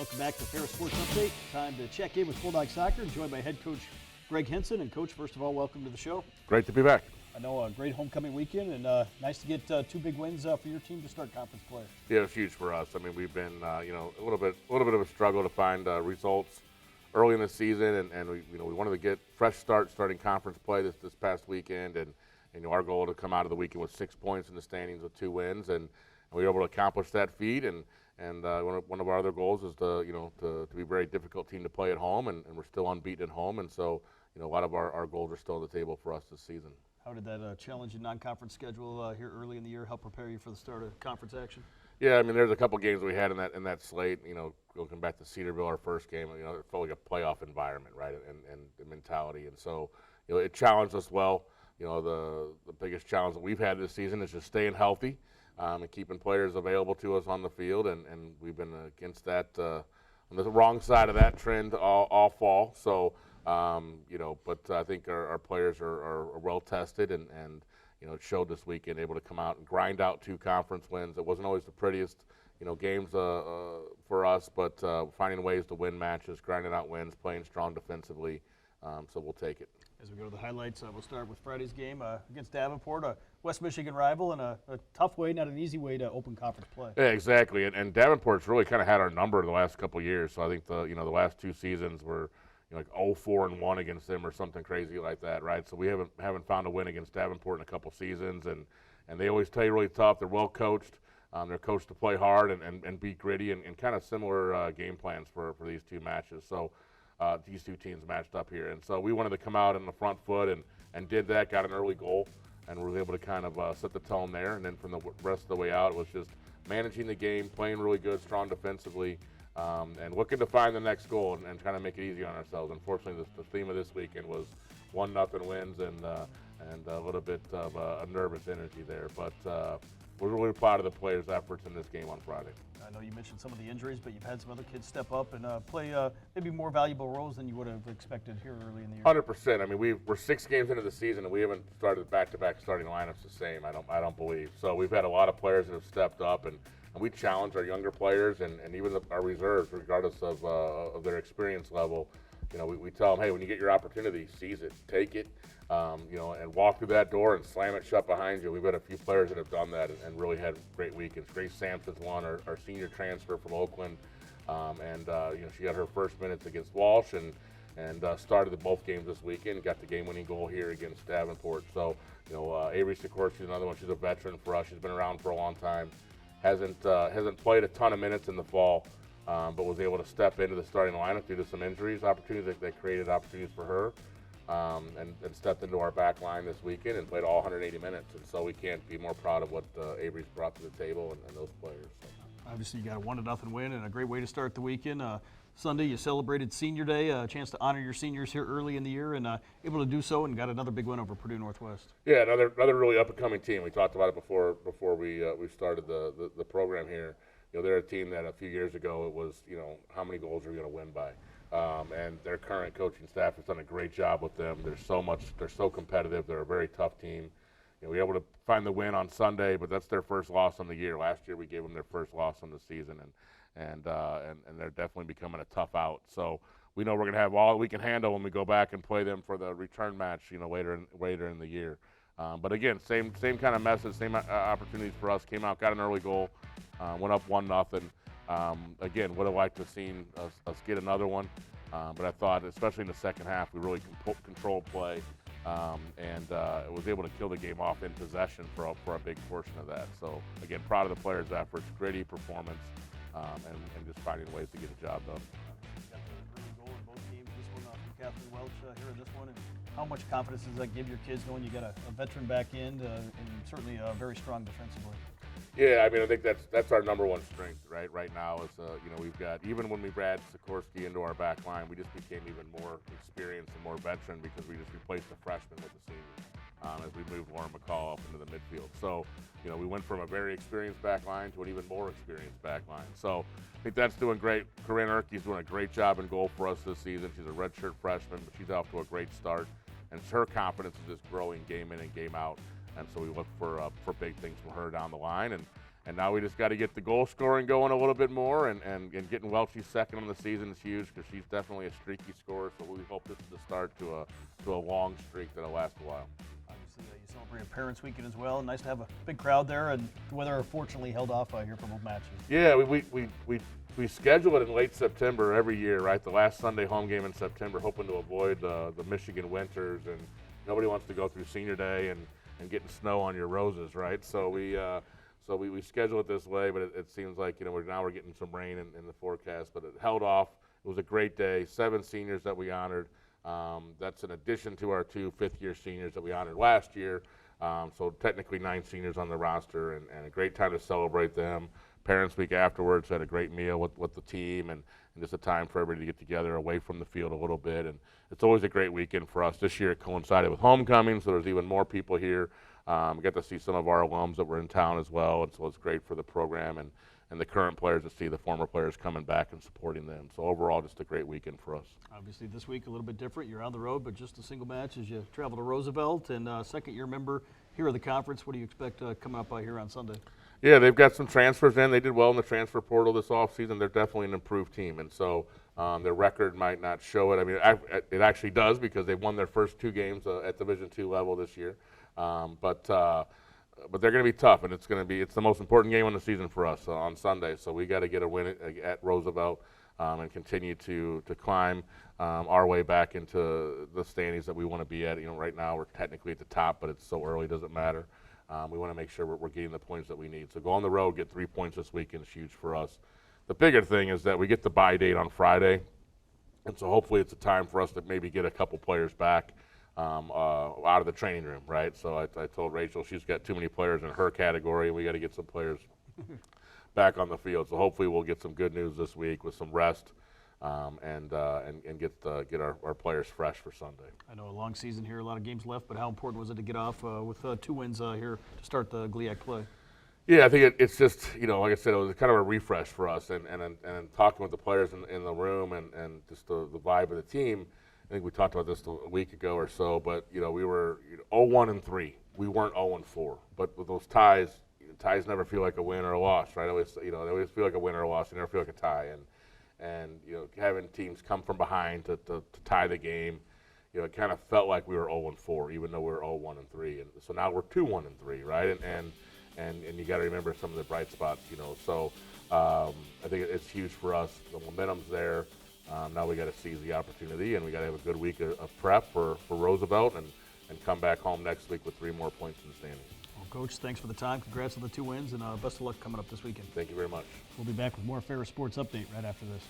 Welcome back to Ferris Sports Update. Time to check in with Bulldog Soccer, joined by head coach Greg Henson. And Coach, first of all, welcome to the show. Great to be back. I know a great homecoming weekend, and nice to get two big wins for your team to start conference play. Yeah, it was huge for us. I mean, we've been, a little bit of a struggle to find results early in the season, and we wanted to get fresh start starting conference play this past weekend, and our goal to come out of the weekend with 6 points in the standings with 2 wins, and we were able to accomplish that feat. And one of our other goals is to be a very difficult team to play at home, and we're still unbeaten at home, and so a lot of our goals are still on the table for us this season. How did that challenging non-conference schedule here early in the year help prepare you for the start of conference action? Yeah, I mean, there's a couple games we had in that slate. Looking back to Cedarville, our first game, it felt like a playoff environment, right, and the mentality, and so it challenged us well. The biggest challenge that we've had this season is just staying healthy and keeping players available to us on the field, and we've been against that on the wrong side of that trend all fall. So. But I think our players are well tested, and it showed this weekend, able to come out and grind out 2 conference wins. It wasn't always the prettiest, games for us, but finding ways to win matches, grinding out wins, playing strong defensively. So we'll take it. As we go to the highlights, we'll start with Friday's game against Davenport, a West Michigan rival, and a tough way, not an easy way to open conference play. Yeah, exactly. And Davenport's really kind of had our number the last couple of years. So I think the last 2 seasons were like 0-4-1 against them or something crazy like that, right? So we haven't found a win against Davenport in a couple seasons, and they always play really tough. They're well coached. They're coached to play hard and be gritty, and kind of similar game plans for these 2 matches. So these 2 teams matched up here, and so we wanted to come out on the front foot and did that, got an early goal, and we were able to kind of set the tone there. And then from the rest of the way out, it was just managing the game, playing really good, strong defensively, and looking to find the next goal and kind of make it easy on ourselves. Unfortunately, the theme of this weekend was 1-0 wins and a little bit of a nervous energy there. But we're really proud of the players' efforts in this game on Friday. I know you mentioned some of the injuries, but you've had some other kids step up and play maybe more valuable roles than you would have expected here early in the year. 100%. I mean, we're 6 games into the season, and we haven't started back-to-back starting lineups the same. I don't believe. So we've had a lot of players that have stepped up, and we challenge our younger players and even our reserves, regardless of their experience level. We tell them, hey, when you get your opportunity, seize it, take it, and walk through that door and slam it shut behind you. We've had a few players that have done that and really had great weekends. Grace Sampson's one, our senior transfer from Oakland, and she got her first minutes against Walsh and started both games this weekend. Got the game-winning goal here against Davenport. So, Avery Sikorsky's another one. She's a veteran for us. She's been around for a long time. Hasn't played a ton of minutes in the fall, but was able to step into the starting lineup due to some injuries, opportunities that created opportunities for her, and stepped into our back line this weekend and played all 180 minutes. And so we can't be more proud of what Avery's brought to the table and those players. So. Obviously, you got a 1-0 win and a great way to start the weekend. Sunday, you celebrated Senior Day, a chance to honor your seniors here early in the year, and able to do so, and got another big win over Purdue Northwest. Yeah, another really up-and-coming team. We talked about it before we started the program here. They're a team that a few years ago it was, how many goals are we going to win by? And their current coaching staff has done a great job with them. They're so competitive. They're a very tough team. We were able to find the win on Sunday, but that's their first loss on the year. Last year we gave them their first loss on the season, and they're definitely becoming a tough out. So we know we're going to have all we can handle when we go back and play them for the return match, later in the year. But again, same kind of message, same opportunities for us. Came out, got an early goal, went up 1-0. Again, would have liked to have seen us get another one, but I thought, especially in the second half, we really controlled play. And was able to kill the game off in possession for a big portion of that. So, again, proud of the players' efforts, gritty performance, and just finding ways to get the job done. Got the early goal in both games, this one from Catherine Welch here in this one. And how much confidence does that give your kids knowing you got a veteran back end and certainly very strong defensively? Yeah, I mean, I think that's our number one strength, right? Right now is, we've got, even when we add Sikorsky into our back line, we just became even more experienced and more veteran because we just replaced the freshman with the seniors as we moved Lauren McCall up into the midfield. So, we went from a very experienced back line to an even more experienced back line. So I think that's doing great. Corinne Erke's doing a great job in goal for us this season. She's a redshirt freshman, but she's off to a great start. And her confidence is just growing game in and game out. And so we look for big things from her down the line. And And now we just got to get the goal scoring going a little bit more, and getting Welchie second on the season is huge because she's definitely a streaky scorer. So we hope this is the start to a long streak that'll last a while. Obviously, you celebrated Parents Weekend as well. Nice to have a big crowd there, and the weather fortunately held off here for both matches. Yeah, we schedule it in late September every year, right? The last Sunday home game in September, hoping to avoid the Michigan winters, and nobody wants to go through senior day and getting snow on your roses, right? So we schedule it this way, but it seems like, you know, we're getting some rain in the forecast, but it held off. It was a great day. 7 seniors that we honored. That's in addition to our 2 fifth-year seniors that we honored last year. So technically 9 seniors on the roster, and a great time to celebrate them. Parents Week afterwards, had a great meal with the team, and just a time for everybody to get together away from the field a little bit. And it's always a great weekend for us. This year it coincided with homecoming, so there's even more people here. We got to see some of our alums that were in town as well, and so it's great for the program and the current players to see the former players coming back and supporting them. So overall, just a great weekend for us. Obviously, this week a little bit different. You're on the road, but just a single match as you travel to Roosevelt, and second-year member here of the conference. What do you expect coming up here on Sunday? Yeah, they've got some transfers in. They did well in the transfer portal this offseason. They're definitely an improved team, and so their record might not show it. I mean, it actually does because they've won their first 2 games at Division II level this year. But they're going to be tough, and it's the most important game of the season for us on Sunday. So we got to get a win at Roosevelt and continue to climb our way back into the standings that we want to be at. You know, right now we're technically at the top, but it's so early, doesn't matter. We want to make sure we're getting the points that we need. So go on the road, get 3 points this weekend is huge for us. The bigger thing is that we get the bye date on Friday, and so hopefully it's a time for us to maybe get a couple players back out of the training room, right? So I told Rachel she's got too many players in her category, and we got to get some players back on the field. So hopefully we'll get some good news this week with some rest and get our players fresh for Sunday. I know a long season here, a lot of games left, but how important was it to get off with 2 wins here to start the GLIAC play? Yeah, I think it's just, you know, like I said, it was kind of a refresh for us, and talking with the players in the room and just the vibe of the team. I think we talked about this a week ago or so, but, you know, we were 0-1-3. We weren't 0-4. But with those ties never feel like a win or a loss, right? They always feel like a win or a loss. They never feel like a tie. And you know, having teams come from behind to tie the game, you know, it kind of felt like we were 0-4, even though we were 0-1-3. And so now we're 2-1-3, right? And you got to remember some of the bright spots, you know. So I think it's huge for us. The momentum's there. Now we got to seize the opportunity, and we got to have a good week of prep for Roosevelt and come back home next week with 3 more points in the standings. Well, Coach, thanks for the time. Congrats on the 2 wins, and best of luck coming up this weekend. Thank you very much. We'll be back with more Ferris Sports Update right after this.